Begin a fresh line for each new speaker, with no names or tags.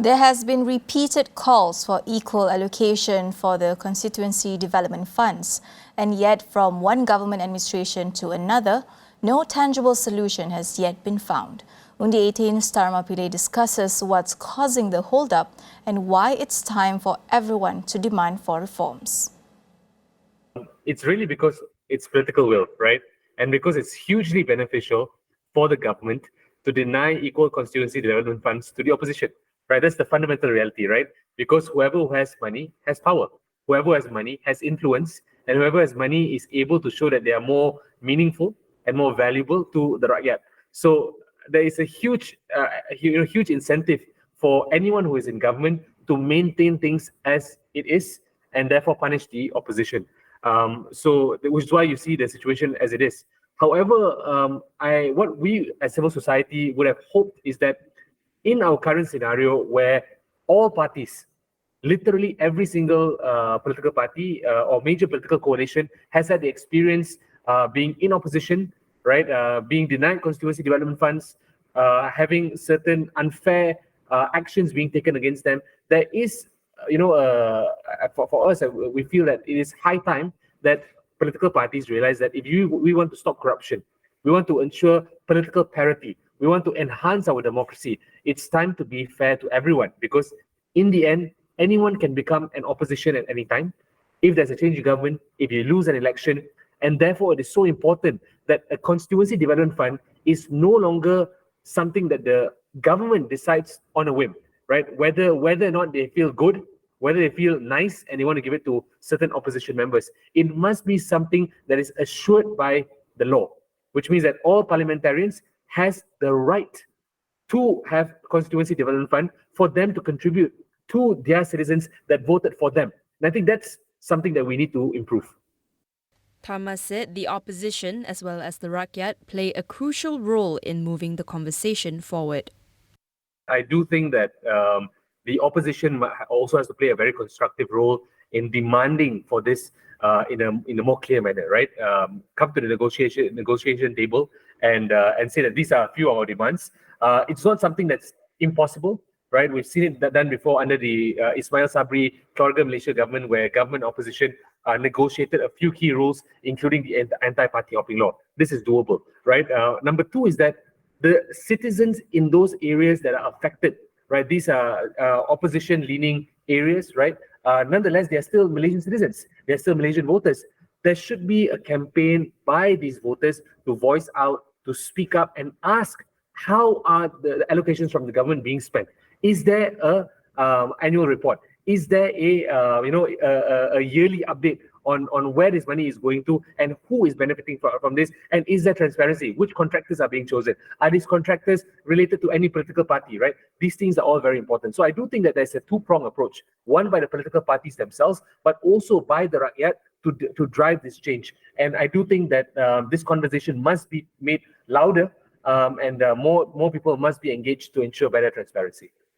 There has been repeated calls for equal allocation for the constituency development funds, and yet from one government administration to another, no tangible solution has yet been found. Undi 18's Tharma Pillai discusses what's causing the hold-up and why it's time for everyone to demand for reforms.
It's really because it's political will, right? And because it's hugely beneficial for the government to deny equal constituency development funds to the opposition. Right, that's the fundamental reality, right? Because whoever who has money has power. Whoever has money has influence, and whoever has money is able to show that they are more meaningful and more valuable to the rakyat. So there is a huge incentive for anyone who is in government to maintain things as it is, and therefore punish the opposition. Which is why you see the situation as it is. However, what we as civil society would have hoped is that in our current scenario where all parties, literally every single political party or major political coalition has had the experience being in opposition, right? Being denied constituency development funds, having certain unfair actions being taken against them. There is, for us, we feel that it is high time that political parties realize that if we want to stop corruption, we want to ensure political parity, we want to enhance our democracy, it's time to be fair to everyone, because in the end, anyone can become an opposition at any time if there's a change in government, if you lose an election. And therefore, it is so important that a constituency development fund is no longer something that the government decides on a whim, right? Whether or not they feel good, whether they feel nice and they want to give it to certain opposition members. It must be something that is assured by the law, which means that all parliamentarians has the right to have constituency development fund for them to contribute to their citizens that voted for them. And I think that's something that we need to improve.
Tharma said the opposition, as well as the rakyat, play a crucial role in moving the conversation forward.
I do think that the opposition also has to play a very constructive role in demanding for this in a more clear manner, right? Come to the negotiation table and say that these are a few of our demands. It's not something that's impossible, right? We've seen it done before under the Ismail Sabri Keluarga Malaysia government, where government opposition negotiated a few key rules, including the anti-party hopping law. This is doable, right? Number two is that the citizens in those areas that are affected, right? These are opposition-leaning areas, right? Nonetheless, they are still Malaysian citizens. They are still Malaysian voters. There should be a campaign by these voters to voice out, to speak up and ask, how are the allocations from the government being spent? Is there a annual report? Is there a yearly update on where this money is going to and who is benefiting from this? And is there transparency? Which contractors are being chosen? Are these contractors related to any political party, right? These things are all very important. So I do think that there's a two-pronged approach, one by the political parties themselves, but also by the rakyat to drive this change. And I do think that this conversation must be made louder and more people must be engaged to ensure better transparency.